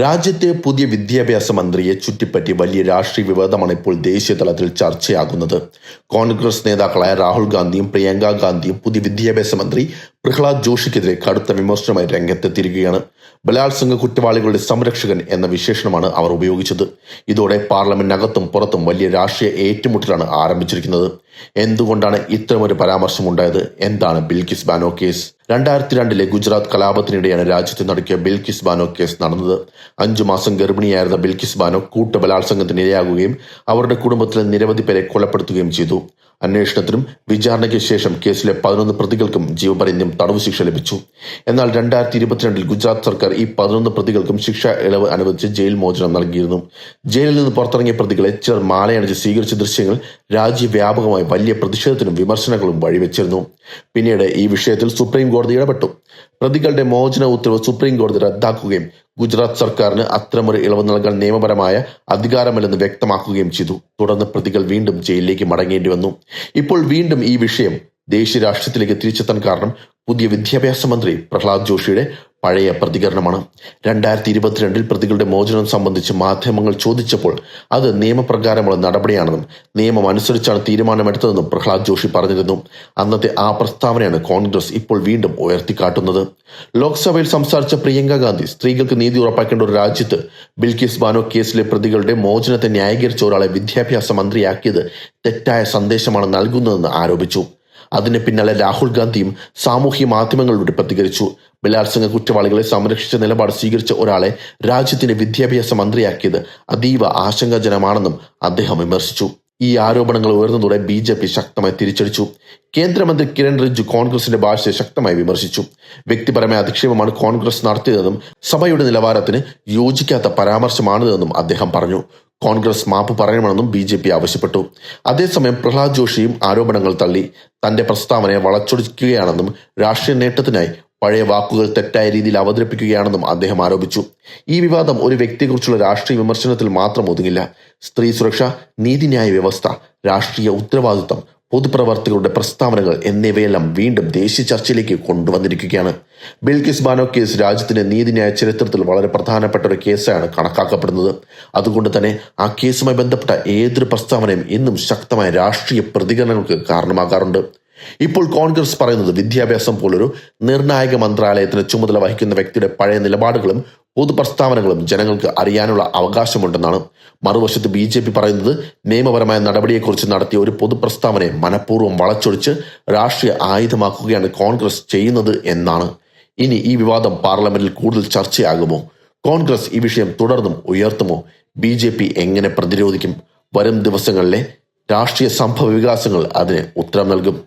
രാജ്യത്തെ പുതിയ വിദ്യാഭ്യാസ മന്ത്രിയെ ചുറ്റിപ്പറ്റി വലിയ രാഷ്ട്രീയ വിവാദമാണ് ഇപ്പോൾ ദേശീയ തലത്തിൽ ചർച്ചയാകുന്നത്. കോൺഗ്രസ് നേതാക്കളായ രാഹുൽ ഗാന്ധിയും പ്രിയങ്ക ഗാന്ധിയും പുതിയ വിദ്യാഭ്യാസ മന്ത്രി പ്രഹ്ലാദ് ജോഷിക്കെതിരെ കടുത്ത വിമർശനമായി രംഗത്തെത്തിയിരിക്കുകയാണ്. ബലാത്സംഗ കുറ്റവാളികളുടെ സംരക്ഷകൻ എന്ന വിശേഷണമാണ് അവർ ഉപയോഗിച്ചത്. ഇതോടെ പാർലമെന്റിനകത്തും പുറത്തും വലിയ രാഷ്ട്രീയ ഏറ്റുമുട്ടലാണ് ആരംഭിച്ചിരിക്കുന്നത്. എന്തുകൊണ്ടാണ് ഇത്തരമൊരു പരാമർശം ഉണ്ടായത്? എന്താണ് ബിൽക്കിസ് ബാനോ കേസ്? 2002 ഗുജറാത്ത് കലാപത്തിനിടെയാണ് രാജ്യത്ത് നടക്കിയ ബിൽക്കിസ് ബാനോ കേസ് നടന്നത്. 5 മാസം ഗർഭിണിയായിരുന്ന ബിൽക്കിസ് ബാനോ കൂട്ടബലാത്സംഗത്തിന് ഇരയാകുകയും അവരുടെ കുടുംബത്തിലെ നിരവധി പേരെ കൊലപ്പെടുത്തുകയും ചെയ്തു. അന്വേഷണത്തിനും വിചാരണയ്ക്ക് ശേഷം കേസിലെ 11 പ്രതികൾക്കും ജീവപര്യന്തം തടവ് ശിക്ഷ ലഭിച്ചു. എന്നാൽ 2022 ഗുജറാത്ത് സർക്കാർ ഈ 11 പ്രതികൾക്കും ശിക്ഷാ ഇളവ് അനുവദിച്ച് ജയിൽ മോചനം നൽകിയിരുന്നു. ജയിലിൽ നിന്ന് പുറത്തിറങ്ങിയ പ്രതികളെ ചിലർ മാലയണിച്ച് സ്വീകരിച്ച ദൃശ്യങ്ങൾ രാജ്യവ്യാപകമായി വലിയ പ്രതിഷേധത്തിനും വിമർശനങ്ങളും വഴിവെച്ചിരുന്നു. പിന്നീട് ഈ വിഷയത്തിൽ സുപ്രീം കോടതി ഇടപെട്ടു. പ്രതികളുടെ മോചന ഉത്തരവ് സുപ്രീം കോടതി റദ്ദാക്കുകയും ഗുജറാത്ത് സർക്കാരിന് അത്തരമൊരു ഇളവ് നൽകാൻ നിയമപരമായ അധികാരമില്ലെന്ന് വ്യക്തമാക്കുകയും ചെയ്തു. തുടർന്ന് പ്രതികൾ വീണ്ടും ജയിലിലേക്ക് മടങ്ങേണ്ടി വന്നു. ഇപ്പോൾ വീണ്ടും ഈ വിഷയം ദേശീയ രാഷ്ട്രീയത്തിലേക്ക് തിരിച്ചെത്താൻ കാരണം പുതിയ വിദ്യാഭ്യാസ മന്ത്രി പ്രഹ്ലാദ് ജോഷിയുടെ പഴയ പ്രതികരണമാണ്. 2022 പ്രതികളുടെ മോചനം സംബന്ധിച്ച് മാധ്യമങ്ങൾ ചോദിച്ചപ്പോൾ അത് നിയമപ്രകാരമുള്ള നടപടിയാണെന്നും നിയമം അനുസരിച്ചാണ് തീരുമാനമെടുത്തതെന്നും പ്രഹ്ലാദ് ജോഷി പറഞ്ഞിരുന്നു. അന്നത്തെ ആ പ്രസ്താവനയാണ് കോൺഗ്രസ് ഇപ്പോൾ വീണ്ടും ഉയർത്തിക്കാട്ടുന്നത്. ലോക്സഭയിൽ സംസാരിച്ച പ്രിയങ്ക ഗാന്ധി സ്ത്രീകൾക്ക് നീതി ഉറപ്പാക്കേണ്ട ഒരു രാജ്യത്ത് ബിൽക്കിസ് ബാനോ കേസിലെ പ്രതികളുടെ മോചനത്തെ ന്യായീകരിച്ച ഒരാളെ വിദ്യാഭ്യാസ മന്ത്രിയാക്കിയത് തെറ്റായ സന്ദേശമാണ് നൽകുന്നതെന്ന് ആരോപിച്ചു. അതിന് പിന്നാലെ രാഹുൽ ഗാന്ധിയും സാമൂഹ്യ മാധ്യമങ്ങളിലൂടെ പ്രതികരിച്ചു. ബലാത്സംഗ കുറ്റവാളികളെ സംരക്ഷിച്ച നിലപാട് സ്വീകരിച്ച ഒരാളെ രാജ്യത്തിന്റെ വിദ്യാഭ്യാസ മന്ത്രിയാക്കിയത് അതീവ ആശങ്കാജനകമാണെന്നും അദ്ദേഹം വിമർശിച്ചു. ഈ ആരോപണങ്ങൾ ഉയർന്നതോടെ BJP ശക്തമായി തിരിച്ചടിച്ചു. കേന്ദ്രമന്ത്രി കിരൺ റിജ്ജു കോൺഗ്രസിന്റെ ഭാഷയെ ശക്തമായി വിമർശിച്ചു. വ്യക്തിപരമായ അധിക്ഷേപമാണ് കോൺഗ്രസ് നടത്തിയതെന്നും സഭയുടെ നിലവാരത്തിന് യോജിക്കാത്ത പരാമർശമാണിതെന്നും അദ്ദേഹം പറഞ്ഞു. കോൺഗ്രസ് മാപ്പ് പറയണമെന്നും BJP ആവശ്യപ്പെട്ടു. അതേസമയം പ്രഹ്ലാദ് ജോഷിയും ആരോപണങ്ങൾ തള്ളി. തന്റെ പ്രസ്താവനയെ വളച്ചൊടിക്കുകയാണെന്നും രാഷ്ട്രീയ നേട്ടത്തിനായി പഴയ വാക്കുകൾ തെറ്റായ രീതിയിൽ അവതരിപ്പിക്കുകയാണെന്നും അദ്ദേഹം ആരോപിച്ചു. ഈ വിവാദം ഒരു വ്യക്തിയെക്കുറിച്ചുള്ള രാഷ്ട്രീയ വിമർശനത്തിൽ മാത്രം ഒതുങ്ങില്ല. സ്ത്രീ സുരക്ഷ, നീതിന്യായ വ്യവസ്ഥ, രാഷ്ട്രീയ ഉത്തരവാദിത്തം, പൊതുപ്രവർത്തകരുടെ പ്രസ്താവനകൾ എന്നിവയെല്ലാം വീണ്ടും ദേശീയ ചർച്ചയിലേക്ക് കൊണ്ടുവന്നിരിക്കുകയാണ്. ബിൽക്കിസ് ബാനോ കേസ് രാജ്യത്തിന്റെ നീതിന്യായ ചരിത്രത്തിൽ വളരെ പ്രധാനപ്പെട്ട ഒരു കേസാണ് കണക്കാക്കപ്പെടുന്നത്. അതുകൊണ്ട് തന്നെ ആ കേസുമായി ബന്ധപ്പെട്ട ഏതൊരു പ്രസ്താവനയും ഇന്നും ശക്തമായ രാഷ്ട്രീയ പ്രതികരണങ്ങൾക്ക് കാരണമാകാറുണ്ട്. ഇപ്പോൾ കോൺഗ്രസ് പറയുന്നത് വിദ്യാഭ്യാസം പോലൊരു നിർണായക മന്ത്രാലയത്തിന് ചുമതല വഹിക്കുന്ന വ്യക്തിയുടെ പഴയ നിലപാടുകളും പൊതുപ്രസ്താവനകളും ജനങ്ങൾക്ക് അറിയാനുള്ള അവകാശമുണ്ടെന്നാണ്. മറുവശത്ത് BJP പറയുന്നത് നിയമപരമായ നടപടിയെക്കുറിച്ച് നടത്തിയ ഒരു പൊതുപ്രസ്താവനയെ മനഃപൂർവ്വം വളച്ചൊടിച്ച് രാഷ്ട്രീയ ആയുധമാക്കുകയാണ് കോൺഗ്രസ് ചെയ്യുന്നത് എന്നാണ്. ഇനി ഈ വിവാദം പാർലമെന്റിൽ കൂടുതൽ ചർച്ചയാകുമോ? കോൺഗ്രസ് ഈ വിഷയം തുടർന്നും ഉയർത്തുമോ? BJP എങ്ങനെ പ്രതിരോധിക്കും? വരും ദിവസങ്ങളിലെ രാഷ്ട്രീയ സംഭവ വികാസങ്ങൾ അതിന് ഉത്തരം നൽകും.